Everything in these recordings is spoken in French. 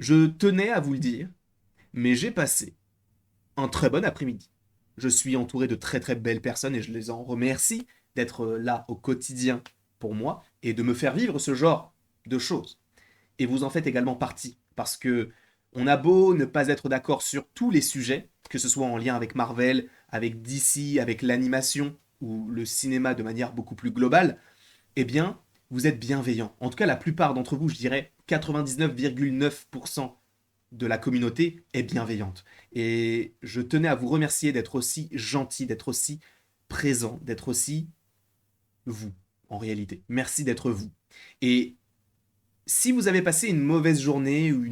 Je tenais à vous le dire, mais j'ai passé un très bon après-midi. Je suis entouré de très très belles personnes et je les en remercie d'être là au quotidien pour moi et de me faire vivre ce genre de choses. Et vous en faites également partie parce que on a beau ne pas être d'accord sur tous les sujets, que ce soit en lien avec Marvel, avec DC, avec l'animation ou le cinéma de manière beaucoup plus globale, eh bien, vous êtes bienveillants. En tout cas, la plupart d'entre vous, je dirais 99,9% de la communauté est bienveillante. Et je tenais à vous remercier d'être aussi gentil, d'être aussi présent, d'être aussi vous, en réalité. Merci d'être vous. Et si vous avez passé une mauvaise journée ou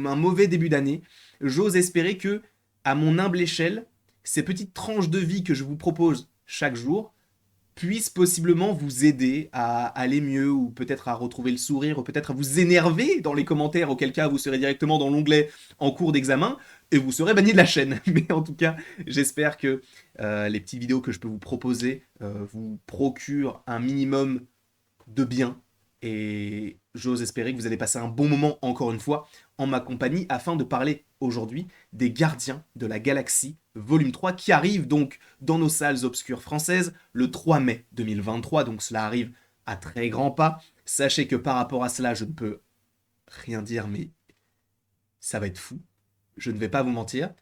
un mauvais début d'année, j'ose espérer que, à mon humble échelle, ces petites tranches de vie que je vous propose chaque jour puisse possiblement vous aider à aller mieux ou peut-être à retrouver le sourire ou peut-être à vous énerver dans les commentaires, auquel cas vous serez directement dans l'onglet en cours d'examen et vous serez banni de la chaîne. Mais en tout cas, j'espère que les petites vidéos que je peux vous proposer vous procurent un minimum de bien et j'ose espérer que vous allez passer un bon moment encore une fois en ma compagnie afin de parler aujourd'hui des Gardiens de la Galaxie volume 3 qui arrive donc dans nos salles obscures françaises le 3 mai 2023, donc cela arrive à très grands pas. Sachez que par rapport à cela, je ne peux rien dire, mais ça va être fou. Je ne vais pas vous mentir,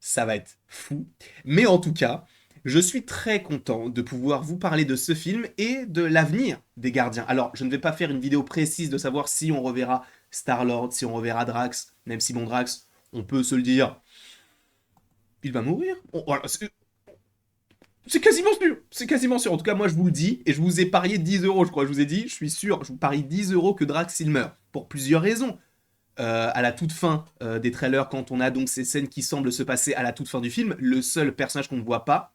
ça va être fou. Mais en tout cas, je suis très content de pouvoir vous parler de ce film et de l'avenir des Gardiens. Alors, je ne vais pas faire une vidéo précise de savoir si on reverra Star-Lord, si on reverra Drax, même si bon Drax, on peut se le dire, il va mourir. Voilà, c'est quasiment sûr. C'est quasiment sûr. En tout cas, moi, je vous le dis, et je vous ai parié 10 euros, je crois. Je vous ai dit, je suis sûr, je vous parie 10 euros que Drax, il meurt. Pour plusieurs raisons. À la toute fin des trailers, quand on a donc ces scènes qui semblent se passer à la toute fin du film, le seul personnage qu'on ne voit pas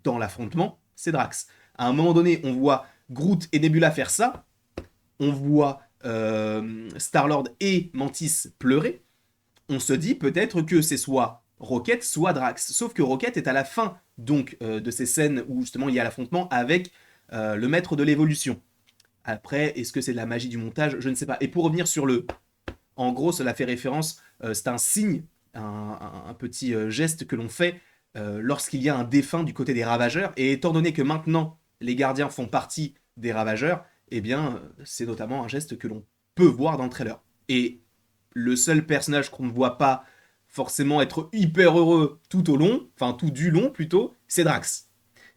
dans l'affrontement, c'est Drax. À un moment donné, on voit Groot et Nebula faire ça, on voit Star-Lord et Mantis pleurer, on se dit peut-être que c'est soit Rocket, soit Drax. Sauf que Rocket est à la fin donc de ces scènes où justement il y a l'affrontement avec le maître de l'évolution. Après, est-ce que c'est de la magie du montage? Je ne sais pas. Et pour revenir sur le en gros, cela fait référence, c'est un signe, un petit geste que l'on fait lorsqu'il y a un défunt du côté des ravageurs. Et étant donné que maintenant les gardiens font partie des ravageurs, eh bien, c'est notamment un geste que l'on peut voir dans le trailer. Et le seul personnage qu'on ne voit pas forcément être hyper heureux tout au long, enfin tout du long plutôt, c'est Drax.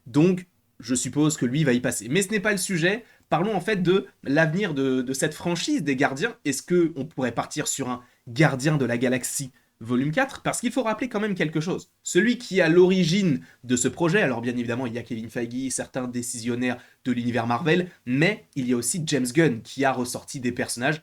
Donc, je suppose que lui va y passer. Mais ce n'est pas le sujet. Parlons en fait de l'avenir de cette franchise des gardiens. Est-ce qu'on pourrait partir sur un gardien de la galaxie volume 4? Parce qu'il faut rappeler quand même quelque chose. Celui qui est à l'origine de ce projet, alors bien évidemment il y a Kevin Feige, certains décisionnaires de l'univers Marvel, mais il y a aussi James Gunn qui a ressorti des personnages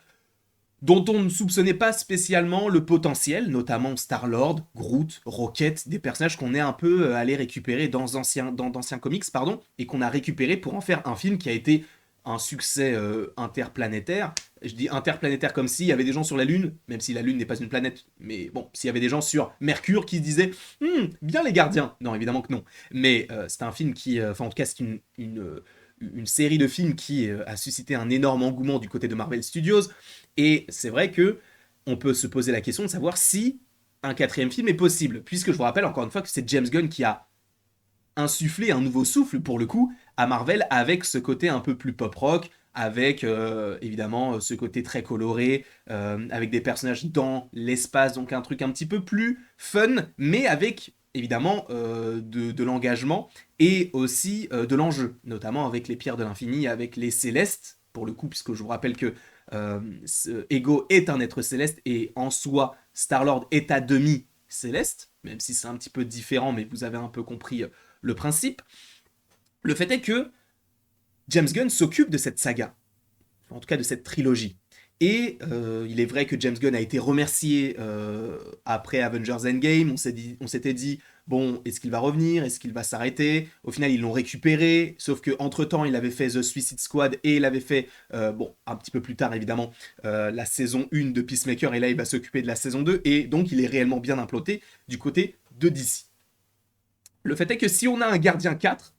dont on ne soupçonnait pas spécialement le potentiel, notamment Star-Lord, Groot, Rocket, des personnages qu'on est un peu allé récupérer d'anciens comics, pardon, et qu'on a récupéré pour en faire un film qui a été un succès interplanétaire. Je dis interplanétaire comme s'il y avait des gens sur la Lune, même si la Lune n'est pas une planète, mais bon, s'il y avait des gens sur Mercure qui se disaient bien les gardiens. Non, évidemment que non. Mais c'est un film qui, enfin en tout cas, c'est une série de films qui a suscité un énorme engouement du côté de Marvel Studios. Et c'est vrai que on peut se poser la question de savoir si un quatrième film est possible, puisque je vous rappelle encore une fois que c'est James Gunn qui a insufflé un nouveau souffle pour le coup à Marvel avec ce côté un peu plus pop rock, avec évidemment ce côté très coloré, avec des personnages dans l'espace, donc un truc un petit peu plus fun, mais avec évidemment de l'engagement et aussi de l'enjeu, notamment avec les pierres de l'infini, avec les célestes, pour le coup, puisque je vous rappelle que Ego est un être céleste et en soi, Star-Lord est à demi céleste, même si c'est un petit peu différent, mais vous avez un peu compris le principe. Le fait est que James Gunn s'occupe de cette saga, en tout cas de cette trilogie. Et il est vrai que James Gunn a été remercié après Avengers Endgame. On s'était dit, bon, est-ce qu'il va revenir? Est-ce qu'il va s'arrêter? Au final, ils l'ont récupéré. Sauf qu'entre-temps, il avait fait The Suicide Squad et il avait fait, bon, un petit peu plus tard, évidemment, la saison 1 de Peacemaker. Et là, il va s'occuper de la saison 2. Et donc, il est réellement bien implanté du côté de DC. Le fait est que si on a un Gardien 4,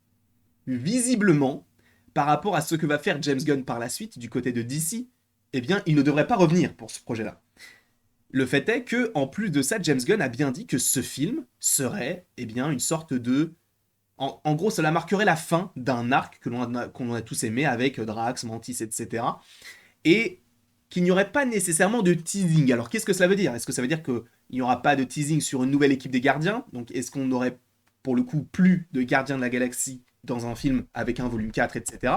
visiblement, par rapport à ce que va faire James Gunn par la suite du côté de DC, eh bien, il ne devrait pas revenir pour ce projet-là. Le fait est que, en plus de ça, James Gunn a bien dit que ce film serait, eh bien, une sorte de... En gros, cela marquerait la fin d'un arc qu'on a tous aimé avec Drax, Mantis, etc. Et qu'il n'y aurait pas nécessairement de teasing. Alors, qu'est-ce que cela veut dire? Est-ce que ça veut dire qu'il n'y aura pas de teasing sur une nouvelle équipe des gardiens? Donc, est-ce qu'on aurait, pour le coup, plus de gardiens de la galaxie dans un film avec un volume 4, etc.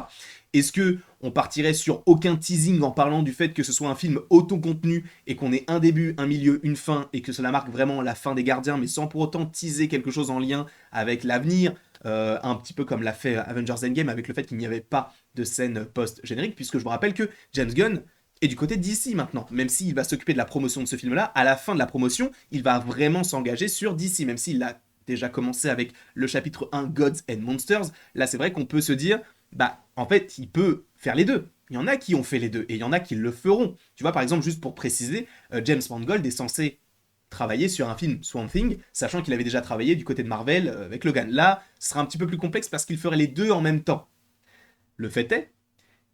Est-ce que on partirait sur aucun teasing en parlant du fait que ce soit un film autocontenu et qu'on ait un début, un milieu, une fin et que cela marque vraiment la fin des gardiens, mais sans pour autant teaser quelque chose en lien avec l'avenir, un petit peu comme l'a fait Avengers Endgame avec le fait qu'il n'y avait pas de scène post-générique, puisque je vous rappelle que James Gunn est du côté DC maintenant, même s'il va s'occuper de la promotion de ce film-là, à la fin de la promotion, il va vraiment s'engager sur DC, même s'il a déjà commencé avec le chapitre 1 Gods and Monsters. Là, c'est vrai qu'on peut se dire, bah, en fait, il peut faire les deux. Il y en a qui ont fait les deux, et il y en a qui le feront. Tu vois, par exemple, juste pour préciser, James Mangold est censé travailler sur un film Swamp Thing, sachant qu'il avait déjà travaillé du côté de Marvel avec Logan. Là, ce sera un petit peu plus complexe parce qu'il ferait les deux en même temps. Le fait est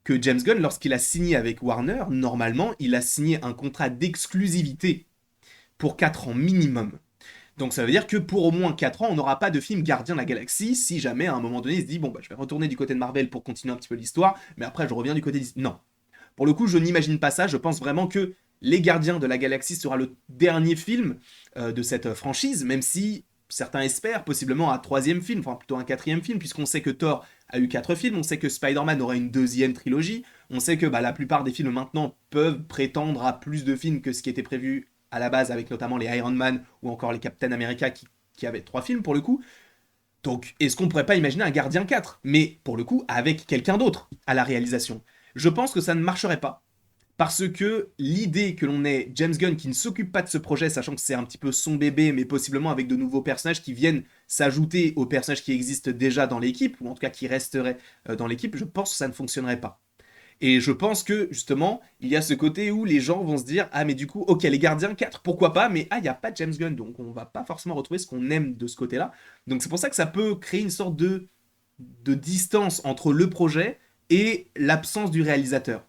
que James Gunn, lorsqu'il a signé avec Warner, normalement, il a signé un contrat d'exclusivité pour 4 ans minimum. Donc ça veut dire que pour au moins 4 ans, on n'aura pas de film Gardien de la Galaxie si jamais à un moment donné il se dit bon bah je vais retourner du côté de Marvel pour continuer un petit peu l'histoire, mais après je reviens du côté de... Non. Pour le coup, je n'imagine pas ça, je pense vraiment que Les Gardiens de la Galaxie sera le dernier film de cette franchise, même si certains espèrent possiblement un troisième film, enfin plutôt un quatrième film, puisqu'on sait que Thor a eu 4 films, on sait que Spider-Man aura une deuxième trilogie, on sait que la plupart des films maintenant peuvent prétendre à plus de films que ce qui était prévu à la base, avec notamment les Iron Man ou encore les Captain America qui avaient 3 films pour le coup. Donc, est-ce qu'on pourrait pas imaginer un Gardien 4, mais pour le coup avec quelqu'un d'autre à la réalisation? Je pense que ça ne marcherait pas. Parce que l'idée que l'on ait James Gunn qui ne s'occupe pas de ce projet, sachant que c'est un petit peu son bébé, mais possiblement avec de nouveaux personnages qui viennent s'ajouter aux personnages qui existent déjà dans l'équipe, ou en tout cas qui resteraient dans l'équipe, je pense que ça ne fonctionnerait pas. Et je pense que, justement, il y a ce côté où les gens vont se dire ah, mais du coup, ok, les gardiens 4 pourquoi pas, mais ah, il n'y a pas James Gunn, donc on va pas forcément retrouver ce qu'on aime de ce côté-là. Donc c'est pour ça que ça peut créer une sorte de distance entre le projet et l'absence du réalisateur.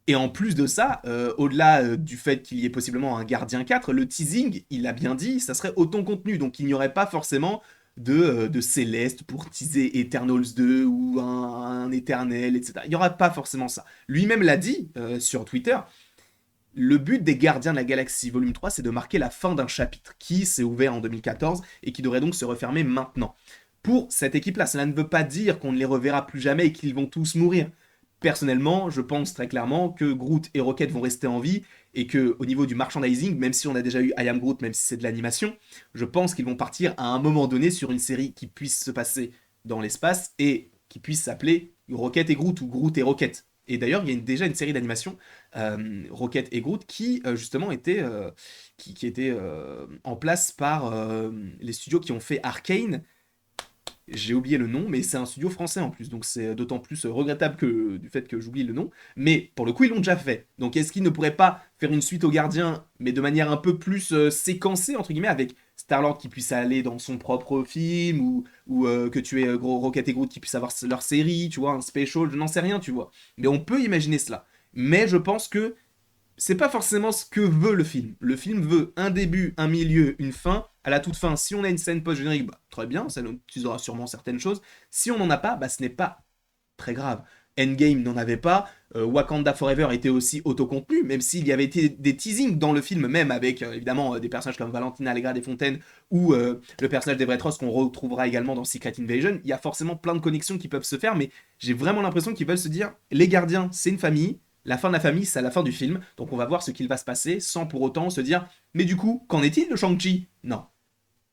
Et en plus de ça, au-delà du fait qu'il y ait possiblement un Gardien 4, le teasing, il a bien dit, ça serait autant contenu. Donc il n'y aurait pas forcément de Céleste pour teaser Eternals 2 ou un Éternel, etc. Il n'y aura pas forcément ça. Lui-même l'a dit sur Twitter, le but des Gardiens de la Galaxie Volume 3, c'est de marquer la fin d'un chapitre qui s'est ouvert en 2014 et qui devrait donc se refermer maintenant. Pour cette équipe-là, cela ne veut pas dire qu'on ne les reverra plus jamais et qu'ils vont tous mourir. Personnellement, je pense très clairement que Groot et Rocket vont rester en vie et que au niveau du merchandising, même si on a déjà eu I Am Groot, même si c'est de l'animation, je pense qu'ils vont partir à un moment donné sur une série qui puisse se passer dans l'espace et qui puisse s'appeler Rocket et Groot ou Groot et Rocket. Et d'ailleurs, il y a déjà une série d'animation, Rocket et Groot, qui justement était, qui était en place par les studios qui ont fait Arcane. J'ai oublié le nom, mais c'est un studio français en plus, donc c'est d'autant plus regrettable que du fait que j'oublie le nom. Mais pour le coup, ils l'ont déjà fait. Donc est-ce qu'ils ne pourraient pas faire une suite aux Gardiens, mais de manière un peu plus séquencée, entre guillemets, avec Star-Lord qui puisse aller dans son propre film, ou que tu aies gros Rocket et Groot qui puissent avoir leur série, tu vois, un special, je n'en sais rien, tu vois. Mais on peut imaginer cela. Mais je pense que c'est pas forcément ce que veut le film. Le film veut un début, un milieu, une fin. À la toute fin, si on a une scène post-générique, bah, très bien, ça nous utilisera sûrement certaines choses. Si on n'en a pas, bah, ce n'est pas très grave. Endgame n'en avait pas, Wakanda Forever était aussi autocontenu, même s'il y avait été des teasings dans le film, même avec évidemment des personnages comme Valentina Allegra des Fontaines ou le personnage d'Evretros qu'on retrouvera également dans Secret Invasion. Il y a forcément plein de connexions qui peuvent se faire, mais j'ai vraiment l'impression qu'ils veulent se dire les gardiens, c'est une famille, la fin de la famille, c'est à la fin du film, donc on va voir ce qu'il va se passer sans pour autant se dire mais du coup, qu'en est-il de Shang-Chi? Non.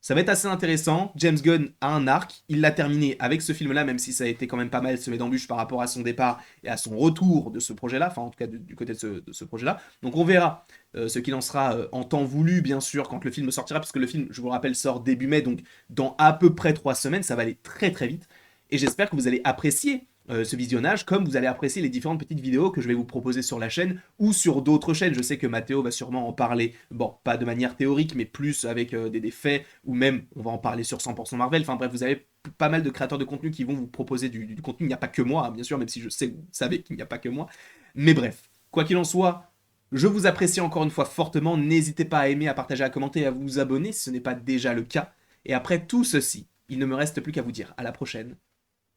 Ça va être assez intéressant. James Gunn a un arc. Il l'a terminé avec ce film-là, même si ça a été quand même pas mal semé d'embûches par rapport à son départ et à son retour de ce projet-là. Enfin, en tout cas, du côté de ce projet-là. Donc, on verra ce qu'il en sera en temps voulu, bien sûr, quand le film sortira, puisque le film, je vous le rappelle, sort début mai. Donc, dans à peu près 3 semaines, ça va aller très très vite. Et j'espère que vous allez apprécier ce visionnage, comme vous allez apprécier les différentes petites vidéos que je vais vous proposer sur la chaîne ou sur d'autres chaînes. Je sais que Mathéo va sûrement en parler, bon, pas de manière théorique, mais plus avec des faits, ou même on va en parler sur 100% Marvel. Enfin bref, vous avez pas mal de créateurs de contenu qui vont vous proposer du contenu. Il n'y a pas que moi, hein, bien sûr, même si je sais, vous savez qu'il n'y a pas que moi. Mais bref, quoi qu'il en soit, Je vous apprécie encore une fois fortement, n'hésitez pas à aimer, à partager, à commenter, à vous abonner si ce n'est pas déjà le cas. Et après tout ceci, il ne me reste plus qu'à vous dire à la prochaine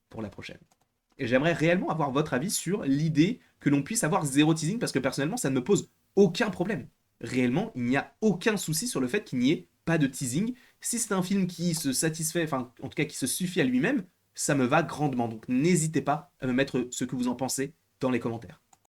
pour la prochaine. Et j'aimerais réellement avoir votre avis sur l'idée que l'on puisse avoir zéro teasing, parce que personnellement, ça ne me pose aucun problème. Réellement, il n'y a aucun souci sur le fait qu'il n'y ait pas de teasing. Si c'est un film qui se satisfait, enfin, en tout cas qui se suffit à lui-même, ça me va grandement. Donc n'hésitez pas à me mettre ce que vous en pensez dans les commentaires.